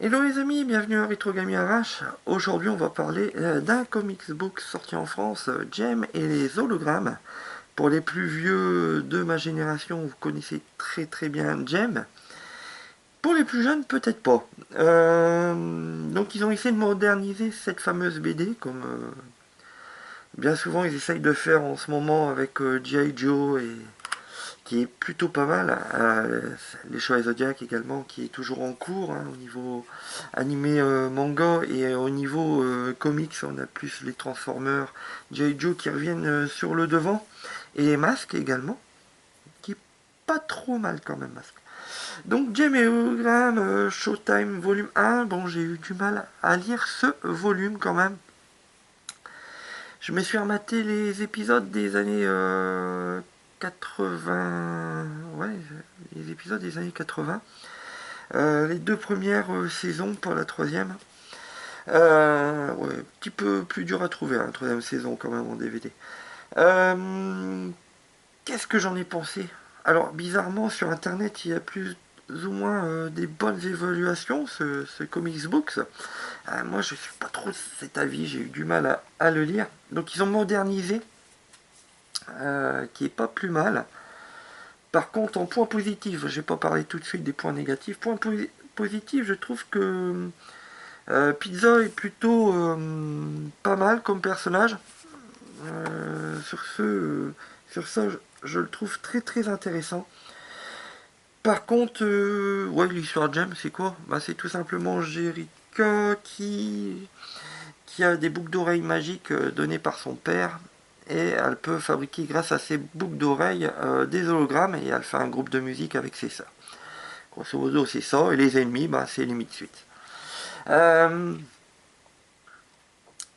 Hello les amis, bienvenue à Retro Gaming RH. Aujourd'hui on va parler d'un comics book sorti en France, Jem et les hologrammes. Pour les plus vieux de ma génération, vous connaissez très bien Jem. Pour les plus jeunes, peut-être pas. Donc ils ont essayé de moderniser cette fameuse BD, comme bien souvent ils essayent de faire en ce moment avec G.I. Joe et qui est plutôt pas mal. Les Chevaliers Zodiac également, qui est toujours en cours au niveau animé manga et au niveau comics, on a plus les Transformers, G.I. Joe qui reviennent sur le devant et les masques également, qui est pas trop mal quand même masque. Donc Jem et Hologram, Showtime volume 1, bon j'ai eu du mal à lire ce volume quand même. Je me suis rematé les épisodes des années 80. Ouais, les épisodes des années 80. Les deux premières saisons, pas la troisième. Ouais, un petit peu plus dur à trouver, la troisième saison quand même en DVD. Qu'est-ce que j'en ai pensé? Alors, bizarrement, sur internet, il y a plus ou moins des bonnes évaluations, ce Comics Books. Moi, je suis pas trop de cet avis, j'ai eu du mal à le lire. Donc, ils ont modernisé, qui est pas plus mal. Par contre, en point positif, je vais pas parler tout de suite des points négatifs. Point positif, je trouve que Pizza est plutôt pas mal comme personnage. Sur ça, je le trouve très intéressant. Par contre, ouais, l'histoire de Jem, c'est quoi? Bah, c'est tout simplement Jerica qui a des boucles d'oreilles magiques données par son père. Et elle peut fabriquer, grâce à ces boucles d'oreilles, des hologrammes. Et elle fait un groupe de musique avec ses sœurs. Grosso modo, c'est ça. Et les ennemis, bah, c'est les suite. Euh,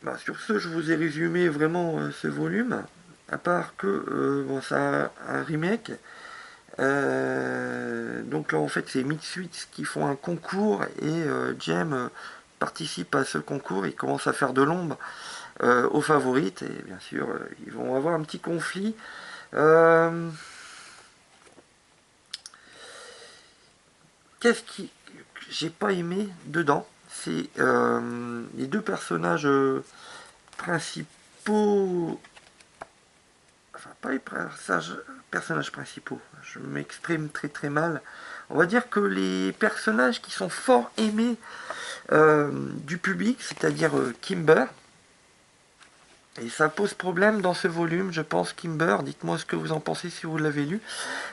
Bah, sur ce, je vous ai résumé vraiment ce volume. À part que bon, ça a un remake. Donc là, en fait, c'est Midsuite qui font un concours et Jem participe à ce concours. Il commence à faire de l'ombre aux favorites et bien sûr, ils vont avoir un petit conflit. Euh, Qu'est-ce qui j'ai pas aimé dedans? C'est les deux personnages principaux, enfin pas les personnages principaux, je m'exprime très mal. On va dire que les personnages qui sont fort aimés du public, c'est-à-dire Kimber, et ça pose problème dans ce volume, je pense, Kimber, dites-moi ce que vous en pensez si vous l'avez lu.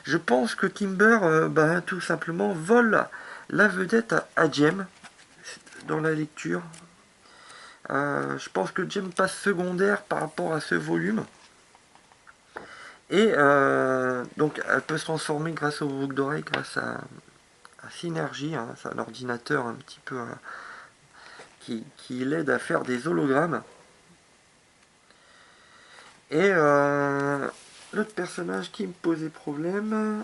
Je pense que Kimber, bah, tout simplement, vole la vedette à Jem dans la lecture. Je pense que Jem passe secondaire par rapport à ce volume. Et donc elle peut se transformer grâce au boucle d'oreille, grâce à Synergie, c'est un ordinateur un petit peu qui l'aide à faire des hologrammes. Et l'autre personnage qui me posait problème,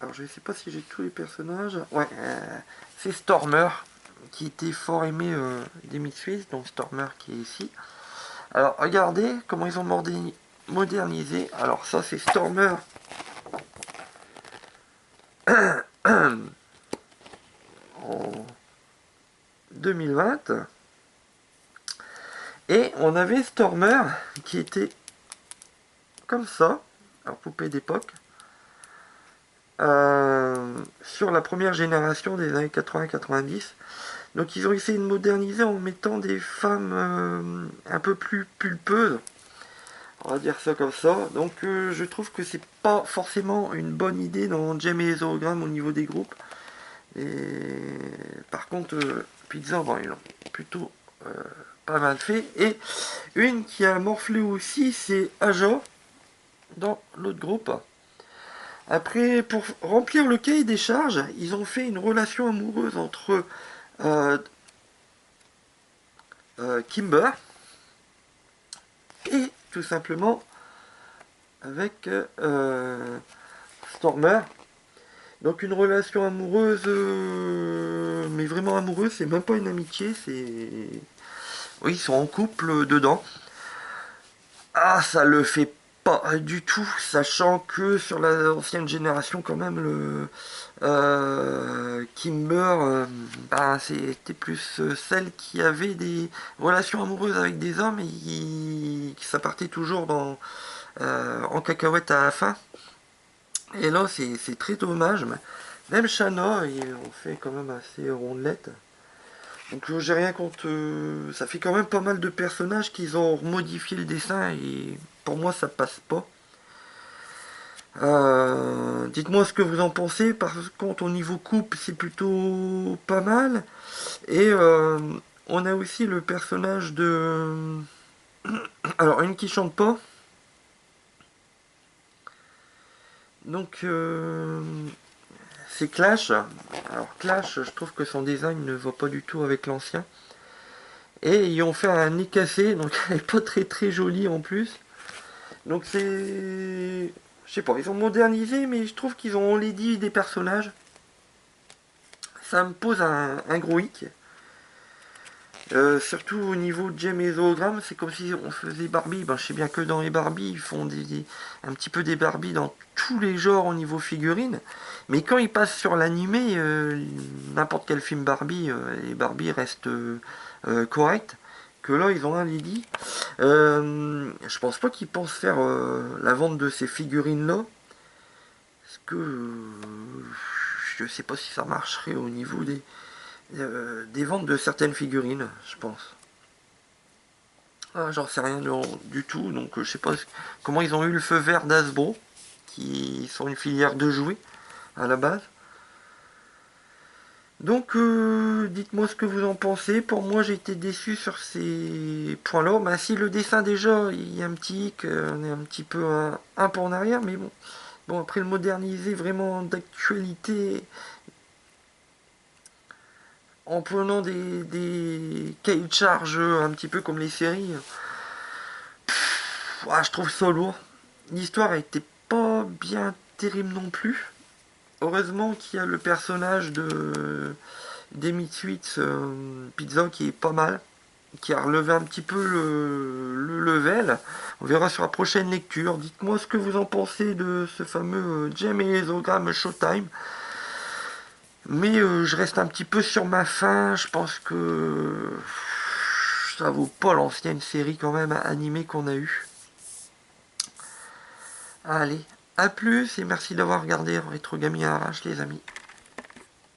alors je ne sais pas si j'ai tous les personnages, ouais, c'est Stormer, qui était fort aimé des Mid-Suisse, donc Stormer qui est ici. Alors regardez comment ils ont modernisé, alors ça c'est Stormer en 2020. Et on avait Stormer qui était comme ça, alors poupée d'époque, sur la première génération des années 80-90. Donc ils ont essayé de moderniser en mettant des femmes un peu plus pulpeuses, on va dire ça comme ça. Donc je trouve que c'est pas forcément une bonne idée dans Jem et les hologrammes au niveau des groupes. Et par contre, Pizza, bon, ils l'ont plutôt pas mal fait. Et une qui a morflé aussi, c'est Aja dans l'autre groupe. Après, pour remplir le cahier des charges, ils ont fait une relation amoureuse entre euh, Kimber et tout simplement avec Stormer. Donc une relation amoureuse, mais vraiment amoureuse, c'est même pas une amitié, c'est... Oui, ils sont en couple dedans. Ah, ça le fait pas du tout, sachant que sur l'ancienne génération, quand même, le Kimber, bah, c'était plus celle qui avait des relations amoureuses avec des hommes et qui ça partait toujours en cacahuète à la fin. Et là, c'est très dommage. Même Shanna, on fait quand même assez rondelette. Donc j'ai rien contre. Ça fait quand même pas mal de personnages qu'ils ont modifié le dessin et pour moi ça passe pas. Dites-moi ce que vous en pensez. Par contre, au niveau coupe, c'est plutôt pas mal. Et on a aussi le personnage de. Alors, une qui chante pas. Donc, c'est Clash. Alors, Clash, je trouve que son design ne va pas du tout avec l'ancien. Et ils ont fait un nez cassé, donc elle est pas très très jolie en plus. Donc c'est. Je sais pas, ils ont modernisé, mais je trouve qu'ils ont enlaidi des personnages. Ça me pose un gros hic. Surtout au niveau de Jem et Zoogram, c'est comme si on faisait Barbie. Ben, je sais bien que dans les Barbie, ils font un petit peu des Barbie dans tous les genres au niveau figurines. Mais quand ils passent sur l'animé, n'importe quel film Barbie, les Barbie restent corrects. Que là, ils ont un Lily. Je pense pas qu'ils pensent faire la vente de ces figurines-là. Parce que je sais pas si ça marcherait au niveau des ventes de certaines figurines, je pense. Ah, j'en sais rien du tout, donc je sais pas comment ils ont eu le feu vert d'Asbro, qui sont une filière de jouets à la base. Donc dites-moi ce que vous en pensez. Pour moi j'ai été déçu sur ces points-là. Bah, si le dessin déjà, il y a un petit hic, on est un petit peu un pas en arrière, mais bon. Bon après le moderniser vraiment d'actualité en prenant des cahiers de charge un petit peu comme les séries. Je trouve ça lourd. L'histoire était pas bien terrible non plus. Heureusement qu'il y a le personnage d'Amy Sweets Pizza qui est pas mal, qui a relevé un petit peu le level. On verra sur la prochaine lecture. Dites-moi ce que vous en pensez de ce fameux Jem et les Ogrammes Showtime. Mais je reste un petit peu sur ma faim. Je pense que ça vaut pas l'ancienne série quand même animée qu'on a eue. Allez, à plus et merci d'avoir regardé Retro Gaming Arrache les amis.